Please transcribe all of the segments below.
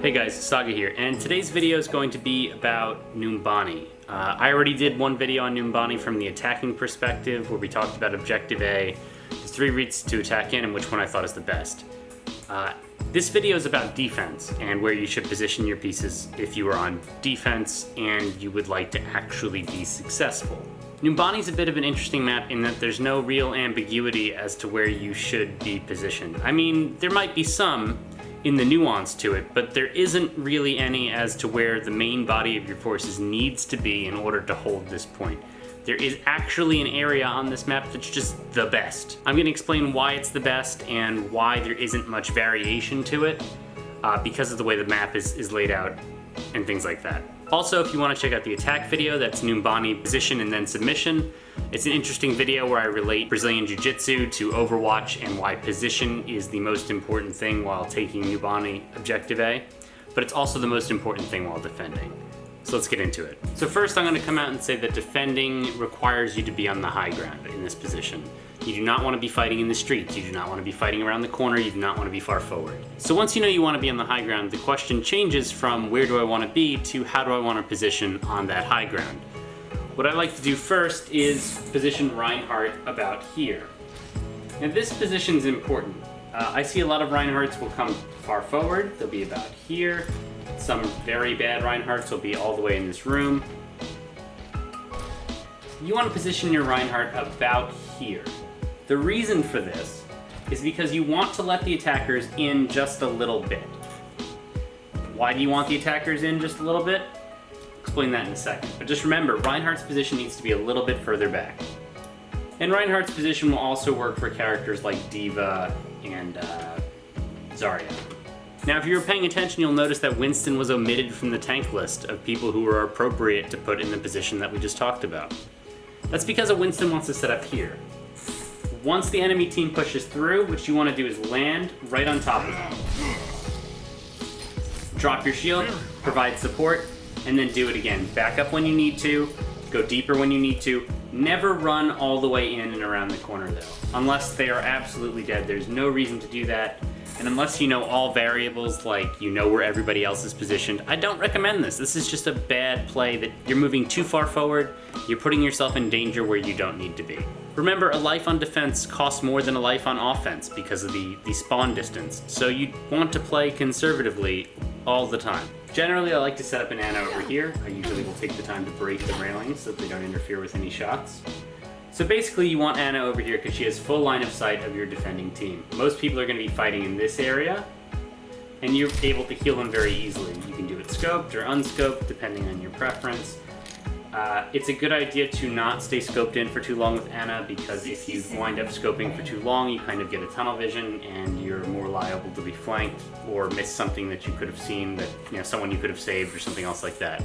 Hey guys, Saga here, and today's video is going to be about Numbani. I already did one video on Numbani from the attacking perspective where we talked about Objective A, the 3 routes to attack in, and which one I thought is the best. This video is about defense and where you should position your pieces if you are on defense and you would like to actually be successful. Numbani is a bit of an interesting map in that there's no real ambiguity as to where you should be positioned. I mean, there might be some in the nuance to it, but there isn't really any as to where the main body of your forces needs to be in order to hold this point. There is actually an area on this map that's just the best. I'm going to explain why it's the best and why there isn't much variation to it because of the way the map is laid out and things like that. Also, if you want to check out the attack video, that's Numbani position and then submission. It's an interesting video where I relate Brazilian Jiu-Jitsu to Overwatch and why position is the most important thing while taking Numbani Objective A, but it's also the most important thing while defending. So let's get into it. So first I'm going to come out and say that defending requires you to be on the high ground in this position. You do not want to be fighting in the streets, you do not want to be fighting around the corner, you do not want to be far forward. So once you know you want to be on the high ground, the question changes from where do I want to be to how do I want to position on that high ground. What I like to do first is position Reinhardt about here. Now this position is important. I see a lot of Reinhardts will come far forward, they'll be about here. Some very bad Reinhardts will be all the way in this room. You want to position your Reinhardt about here. The reason for this is because you want to let the attackers in just a little bit. Why do you want the attackers in just a little bit? I'll explain that in a second. But just remember, Reinhardt's position needs to be a little bit further back. And Reinhardt's position will also work for characters like Diva and Zarya. Now, if you were paying attention, you'll notice that Winston was omitted from the tank list of people who were appropriate to put in the position that we just talked about. That's because a Winston wants to set up here. Once the enemy team pushes through, what you want to do is land right on top of them. Drop your shield, provide support, and then do it again. Back up when you need to, go deeper when you need to. Never run all the way in and around the corner though. Unless they are absolutely dead, there's no reason to do that. And unless you know all variables, like you know where everybody else is positioned, I don't recommend this. This is just a bad play that you're moving too far forward, you're putting yourself in danger where you don't need to be. Remember, a life on defense costs more than a life on offense because of the spawn distance, so you want to play conservatively all the time. Generally, I like to set up an Ana over here. I usually will take the time to break the railings so that they don't interfere with any shots. So basically you want Ana over here because she has full line of sight of your defending team. Most people are going to be fighting in this area, and you're able to heal them very easily. You can do it scoped or unscoped depending on your preference. It's a good idea to not stay scoped in for too long with Ana because if you wind up scoping for too long, you kind of get a tunnel vision and you're more liable to be flanked or miss something that you could have seen, that someone you could have saved or something else like that.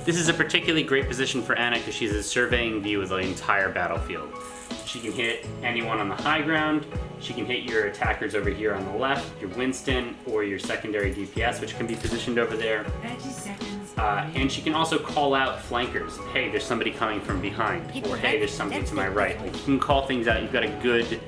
This is a particularly great position for Ana because she has a surveying view of the entire battlefield. She can hit anyone on the high ground, she can hit your attackers over here on the left, your Winston, or your secondary DPS, which can be positioned over there. 30 seconds. And she can also call out flankers. Hey, there's somebody coming from behind, or hey, there's somebody to my right. Like, you can call things out. You've got a good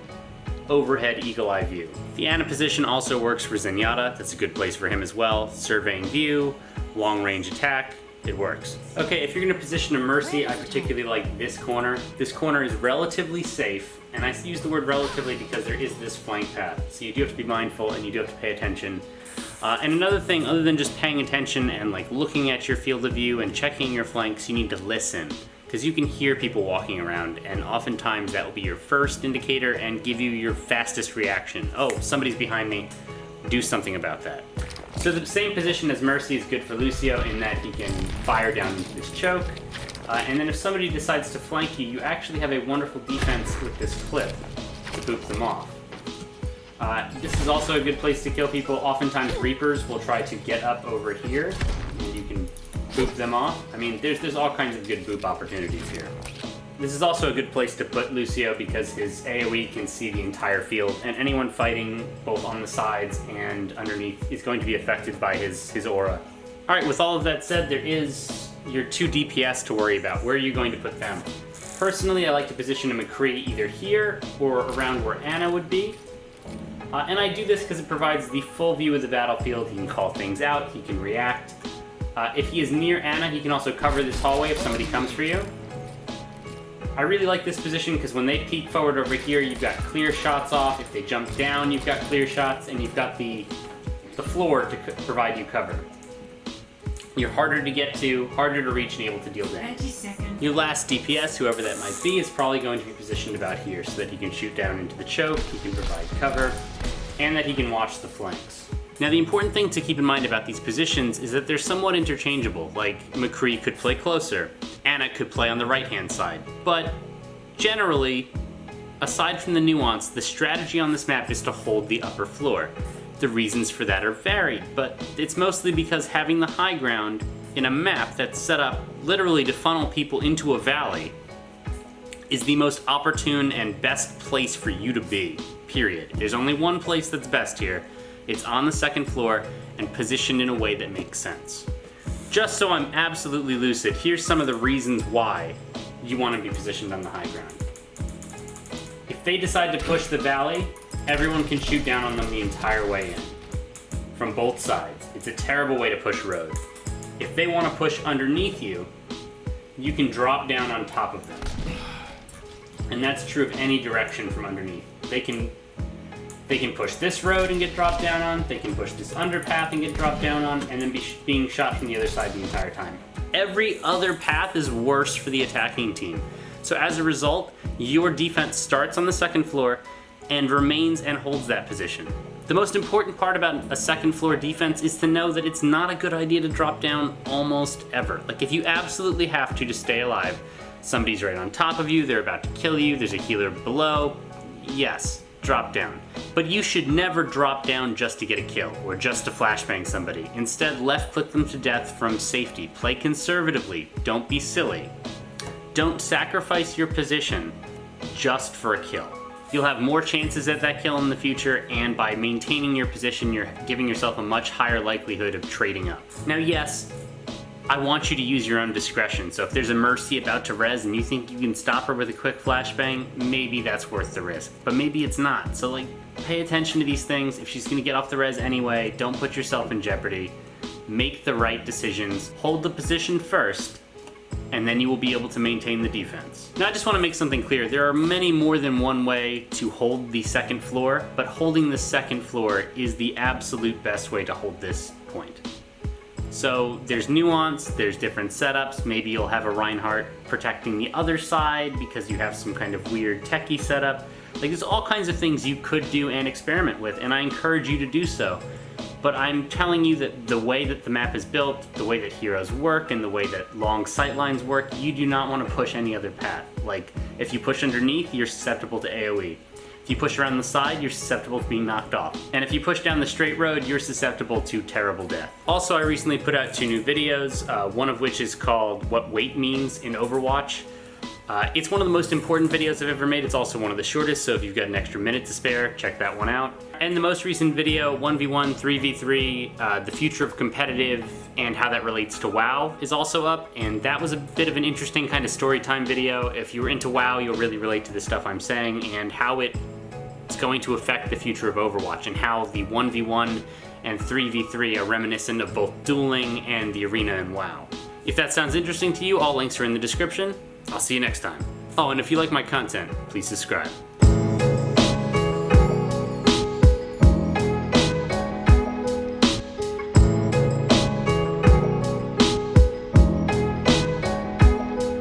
overhead eagle eye view. The Ana position also works for Zenyatta. That's a good place for him as well. Surveying view, long range attack. It works. Okay, if you're going to position a Mercy, I particularly like this corner. This corner is relatively safe, and I use the word relatively because there is this flank path. So you do have to be mindful and you do have to pay attention. And another thing, other than just paying attention and like looking at your field of view and checking your flanks, you need to listen. Because you can hear people walking around, and oftentimes that will be your first indicator and give you your fastest reaction. Oh, somebody's behind me. Do something about that. So the same position as Mercy is good for Lucio in that he can fire down into this choke. And then if somebody decides to flank you, you actually have a wonderful defense with this clip to boop them off. This is also a good place to kill people. Oftentimes Reapers will try to get up over here and you can boop them off. I mean, there's all kinds of good boop opportunities here. This is also a good place to put Lucio because his AoE can see the entire field, and anyone fighting both on the sides and underneath is going to be affected by his aura. Alright, with all of that said, there is your 2 DPS to worry about. Where are you going to put them? Personally, I like to position a McCree either here or around where Ana would be. And I do this because it provides the full view of the battlefield. He can call things out, he can react. If he is near Ana, he can also cover this hallway if somebody comes for you. I really like this position because when they peek forward over here, you've got clear shots off. If they jump down, you've got clear shots, and you've got the floor to provide you cover. You're harder to get to, harder to reach, and able to deal damage. 30 seconds. Your last DPS, whoever that might be, is probably going to be positioned about here so that he can shoot down into the choke, he can provide cover, and that he can watch the flanks. Now, the important thing to keep in mind about these positions is that they're somewhat interchangeable. Like, McCree could play closer, Ana could play on the right-hand side. But generally, aside from the nuance, the strategy on this map is to hold the upper floor. The reasons for that are varied, but it's mostly because having the high ground in a map that's set up literally to funnel people into a valley is the most opportune and best place for you to be, period. There's only one place that's best here. It's on the second floor and positioned in a way that makes sense. Just so I'm absolutely lucid, here's some of the reasons why you want to be positioned on the high ground. If they decide to push the valley, everyone can shoot down on them the entire way in, from both sides. It's a terrible way to push road. If they want to push underneath you, you can drop down on top of them. And that's true of any direction from underneath. They can push this road and get dropped down on, they can push this underpath and get dropped down on, and then be being shot from the other side the entire time. Every other path is worse for the attacking team. So as a result, your defense starts on the second floor and remains and holds that position. The most important part about a second floor defense is to know that it's not a good idea to drop down almost ever. Like, if you absolutely have to stay alive, somebody's right on top of you, they're about to kill you, there's a healer below, yes, drop down. But you should never drop down just to get a kill or just to flashbang somebody. Instead, left click them to death from safety. Play conservatively, don't be silly. Don't sacrifice your position just for a kill. You'll have more chances at that kill in the future, and by maintaining your position, you're giving yourself a much higher likelihood of trading up. Now, yes, I want you to use your own discretion, so if there's a Mercy about to res and you think you can stop her with a quick flashbang, maybe that's worth the risk, but maybe it's not. So, like, pay attention to these things. If she's gonna get off the res anyway, don't put yourself in jeopardy. Make the right decisions. Hold the position first, and then you will be able to maintain the defense. Now, I just want to make something clear. There are many more than one way to hold the second floor, but holding the second floor is the absolute best way to hold this point. So there's nuance, there's different setups. Maybe you'll have a Reinhardt protecting the other side because you have some kind of weird techie setup. Like, there's all kinds of things you could do and experiment with, and I encourage you to do so. But I'm telling you that the way that the map is built, the way that heroes work, and the way that long sightlines work, you do not want to push any other path. Like, if you push underneath, you're susceptible to AoE. If you push around the side, you're susceptible to being knocked off. And if you push down the straight road, you're susceptible to terrible death. Also, I recently put out 2 new videos, one of which is called What Wait Means in Overwatch. It's one of the most important videos I've ever made. It's also one of the shortest, so if you've got an extra minute to spare, check that one out. And the most recent video, 1v1, 3v3, the future of competitive and how that relates to WoW is also up, and that was a bit of an interesting kind of story time video. If you were into WoW, you'll really relate to the stuff I'm saying and how it's going to affect the future of Overwatch and how the 1v1 and 3v3 are reminiscent of both dueling and the arena in WoW. If that sounds interesting to you, all links are in the description. I'll see you next time. Oh, and if you like my content, please subscribe.